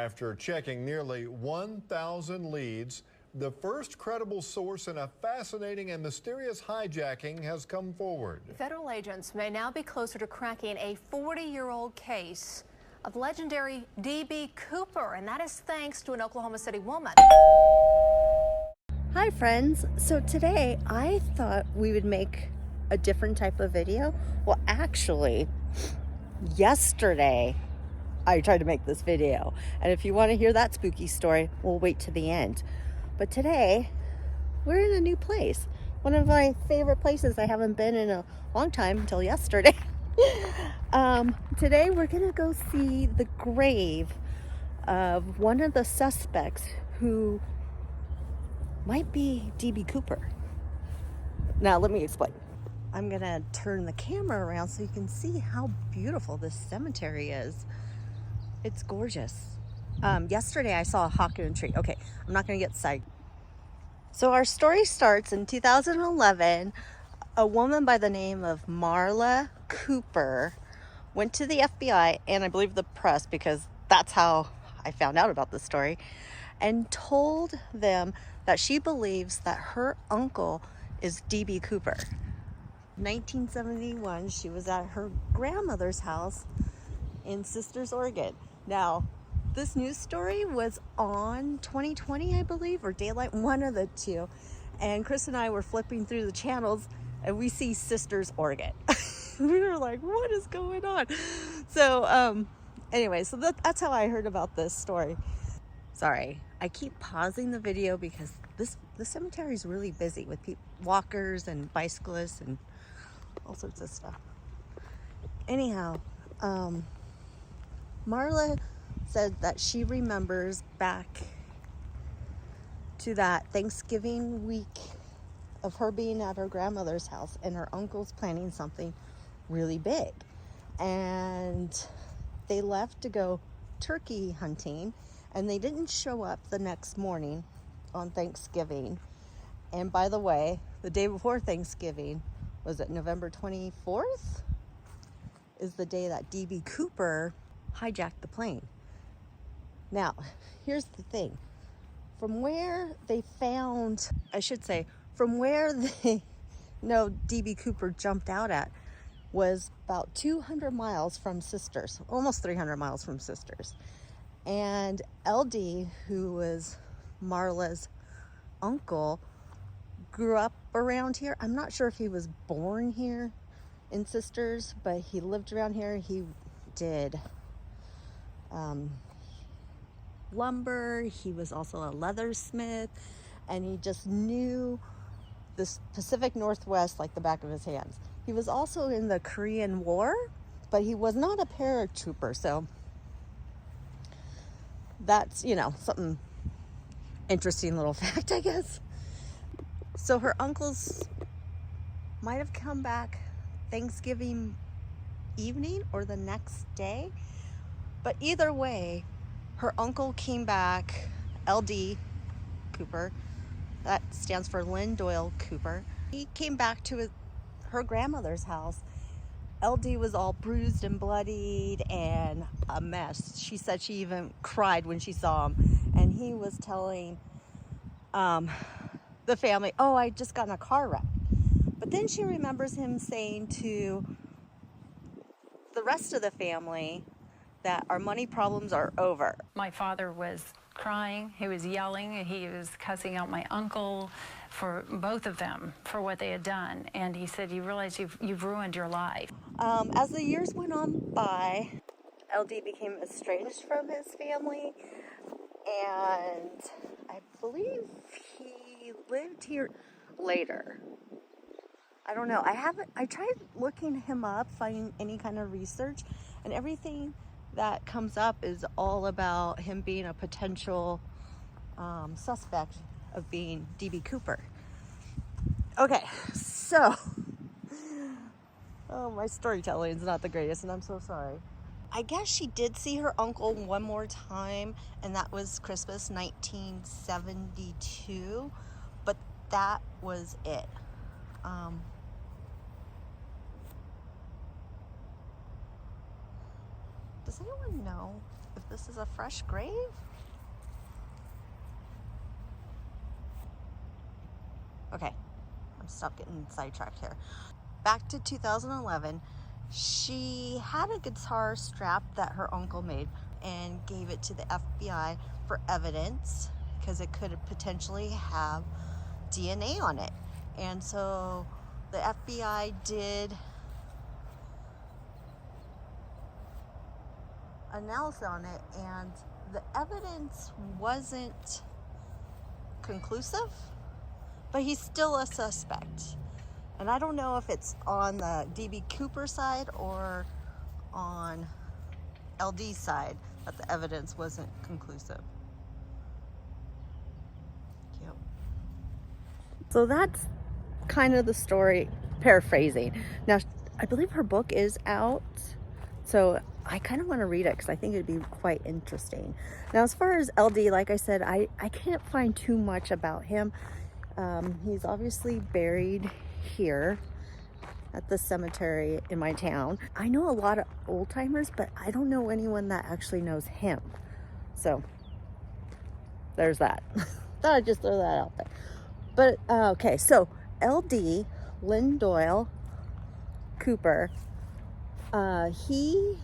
After checking nearly 1,000 leads, the first credible source in a fascinating and mysterious hijacking has come forward. Federal agents may now be closer to cracking a 40-year-old case of legendary D.B. Cooper, and that is thanks to an Oklahoma City woman. Hi friends, so today I thought we would make a different type of video. Well, actually, yesterday I tried to make this video, and if you want to hear that spooky story, we'll wait to the end. But today we're in a new place, one of my favorite places. I haven't been in a long time until yesterday. Today we're gonna go see the grave of one of the suspects who might be D.B. Cooper. Now let me explain. I'm gonna turn the camera around so you can see how beautiful this cemetery is. It's gorgeous. Yesterday I saw a hawkmoon tree. Okay, I'm not gonna get sidetracked. So our story starts in 2011. A woman by the name of Marla Cooper went to the FBI and I believe the press, because that's how I found out about this story, and told them that she believes that her uncle is D.B. Cooper. 1971, she was at her grandmother's house in Sisters, Oregon. Now, this news story was on 2020, I believe, or Daylight, one of the two. And Chris and I were flipping through the channels and we see Sisters, Oregon. We were like, what is going on? So anyway, so that's how I heard about this story. Sorry, I keep pausing the video because the cemetery is really busy with walkers and bicyclists and all sorts of stuff. Anyhow, Marla said that she remembers back to that Thanksgiving week of her being at her grandmother's house and her uncle's planning something really big. And they left to go turkey hunting, and they didn't show up the next morning on Thanksgiving. And by the way, the day before Thanksgiving, was it November 24th? Is the day that D.B. Cooper hijacked the plane. Now, here's the thing. From where they found, from where they know D.B. Cooper jumped out at was about 200 miles from Sisters, almost 300 miles from Sisters. And LD, who was Marla's uncle, grew up around here. I'm not sure if he was born here in Sisters, but he lived around here. He did lumber. He was also a leathersmith, and he just knew the Pacific Northwest like the back of his hands. He was also in the Korean War, but he was not a paratrooper, so that's, something interesting little fact, I guess. So her uncles might have come back Thanksgiving evening or the next day, but either way, her uncle came back, LD Cooper, that stands for Lynn Doyle Cooper. He came back to her grandmother's house. LD was all bruised and bloodied and a mess. She said she even cried when she saw him. And he was telling the family, oh, I just got in a car wreck. But then she remembers him saying to the rest of the family that our money problems are over. My father was crying, he was yelling, he was cussing out my uncle, for both of them, for what they had done. And he said, you realize you've ruined your life. As the years went on by, LD became estranged from his family, and I believe he lived here later. I don't know. I tried looking him up, finding any kind of research, and everything that comes up is all about him being a potential suspect of being D.B. Cooper. Okay, so, oh, my storytelling is not the greatest, and I'm so sorry. I guess she did see her uncle one more time, and that was Christmas 1972, but that was it. Does anyone know if this is a fresh grave. Okay, I'm stop getting sidetracked here. Back to 2011, she had a guitar strap that her uncle made and gave it to the FBI for evidence because it could potentially have DNA on it. And so the FBI did analysis on it, and the evidence wasn't conclusive, but he's still a suspect. And I don't know if it's on the D.B. Cooper side or on LD's side that the evidence wasn't conclusive. Cute. So that's kind of the story, paraphrasing. Now, I believe her book is out, so I kind of want to read it because I think it'd be quite interesting. Now, as far as LD, like I said, I can't find too much about him. He's obviously buried here at the cemetery in my town. I know a lot of old timers, but I don't know anyone that actually knows him. So there's that. Thought I'd just throw that out there. But okay, so LD, Lynn Doyle Cooper, he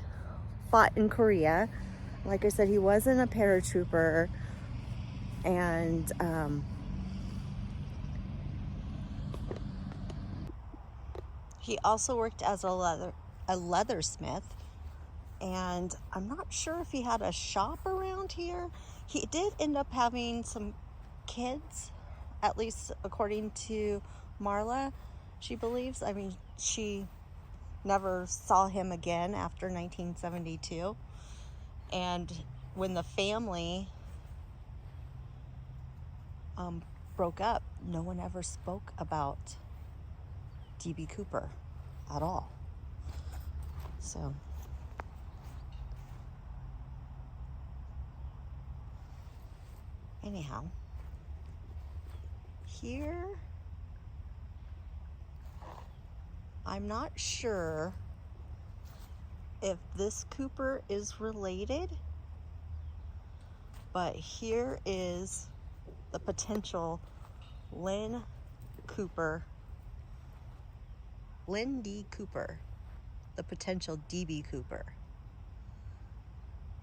fought in Korea. Like I said, he wasn't a paratrooper, and he also worked as a leathersmith, and I'm not sure if he had a shop around here. He did end up having some kids, at least according to Marla, she believes. I mean, she never saw him again after 1972. And when the family broke up, no one ever spoke about D.B. Cooper at all. So anyhow, here I'm not sure if this Cooper is related, but here is the potential Lynn D. Cooper, the potential D.B. Cooper.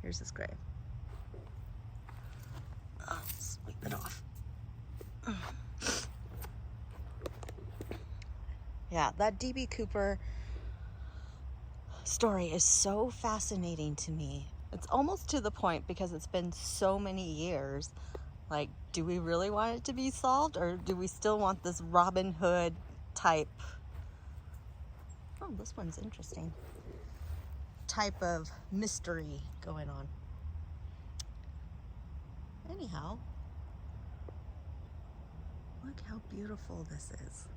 Here's his grave. Oh, sweep it off. Yeah, that D.B. Cooper story is so fascinating to me. It's almost to the point, because it's been so many years, like, do we really want it to be solved, or do we still want this Robin Hood type, oh, this one's interesting, type of mystery going on? Anyhow, look how beautiful this is.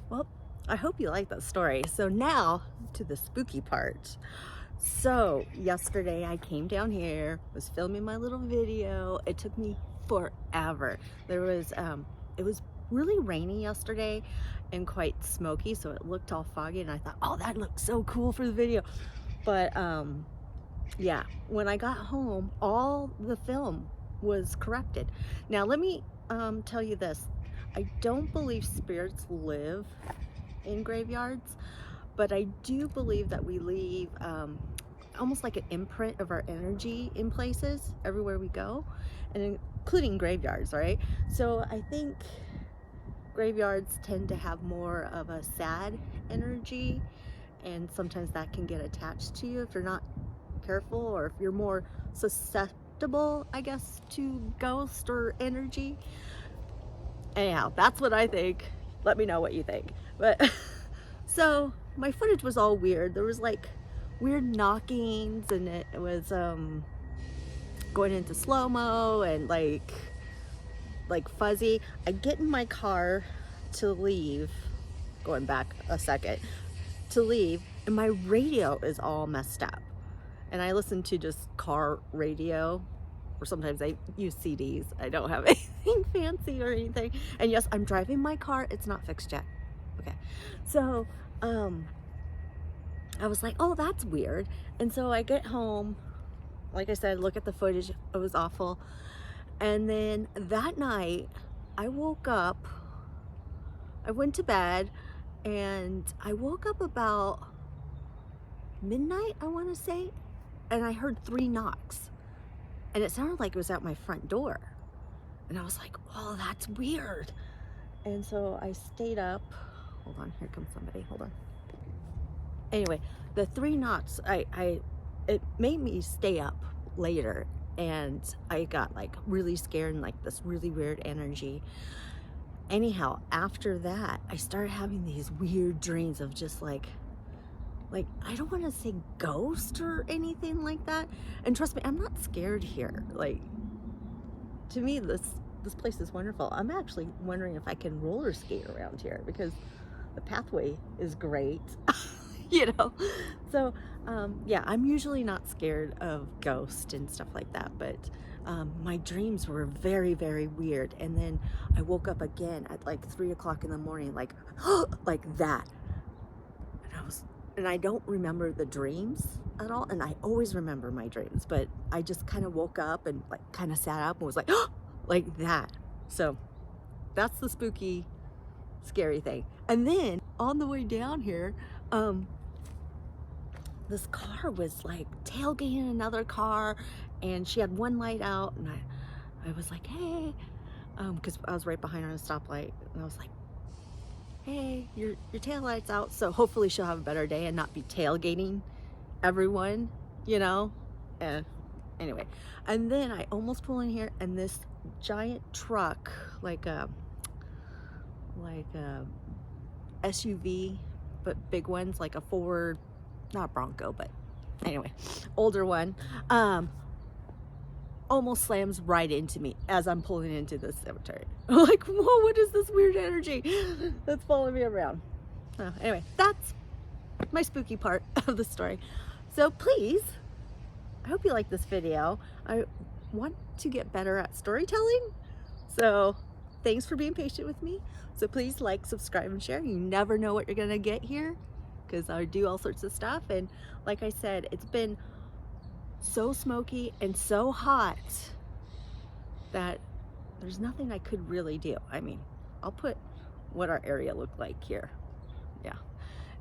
Well, I hope you like that story. So now to the spooky part. So yesterday I came down here, was filming my little video. It took me forever. There was, it was really rainy yesterday and quite smoky, so it looked all foggy, and I thought, oh, that looks so cool for the video. But yeah, when I got home, all the film was corrupted. Now let me tell you this. I don't believe spirits live in graveyards, but I do believe that we leave almost like an imprint of our energy in places everywhere we go, and including graveyards, right? So I think graveyards tend to have more of a sad energy, and sometimes that can get attached to you if you're not careful, or if you're more susceptible, I guess, to ghost or energy. Anyhow, that's what I think. Let me know what you think. But so my footage was all weird. There was like weird knockings, and it was going into slow-mo and like fuzzy. I get in my car to leave, going back a second, to leave, and my radio is all messed up. And I listen to just car radio, or sometimes I use CDs. I don't have anything fancy or anything. And yes, I'm driving my car. It's not fixed yet. Okay. So, I was like, oh, that's weird. And so I get home, like I said, look at the footage. It was awful. And then that night I woke up, I went to bed, and I woke up about midnight, I want to say, and I heard 3 knocks, and it sounded like it was at my front door. And I was like, oh, that's weird. And so I stayed up. Hold on, here comes somebody. Hold on. Anyway, the 3 knocks, it made me stay up later, and I got like really scared and like this really weird energy. Anyhow, after that, I started having these weird dreams of just like I don't want to say ghost or anything like that. And trust me, I'm not scared here. Like, to me, this place is wonderful. I'm actually wondering if I can roller skate around here because the pathway is great. You know, so yeah, I'm usually not scared of ghosts and stuff like that, but my dreams were very, very weird. And then I woke up again at like 3 o'clock in the morning, like like that, and I don't remember the dreams at all, and I always remember my dreams, but I just kind of woke up and like kind of sat up and was like like that. So that's the spooky, scary thing. And then on the way down here, this car was like tailgating another car, and she had one light out, and I was like, hey, because I was right behind her on a stoplight, and I was like, hey, your tail light's out, so hopefully she'll have a better day and not be tailgating everyone, you know. Anyway, and then I almost pull in here, and this giant truck, like a SUV, but big ones, like a Ford, not Bronco, but anyway, older one, almost slams right into me as I'm pulling into the cemetery. Like, whoa, what is this weird energy that's following me around? Anyway, that's my spooky part of the story. So please, I hope you like this video. I want to get better at storytelling, so thanks for being patient with me. So please like, subscribe, and share. You never know what you're gonna get here, because I do all sorts of stuff. And like I said, it's been so smoky and so hot that there's nothing I could really do. I mean, I'll put what our area looked like here. Yeah,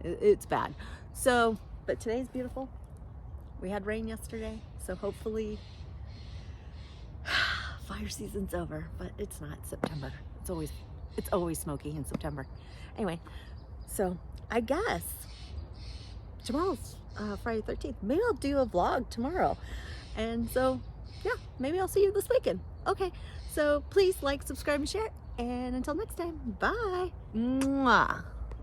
it's bad. So, but today's beautiful. We had rain yesterday, so hopefully fire season's over, but it's not. September. It's always smoky in September. Anyway, so I guess tomorrow's Friday the 13th. Maybe I'll do a vlog tomorrow. And so, yeah, maybe I'll see you this weekend. Okay, so please like, subscribe, and share. And until next time, bye. Mwah.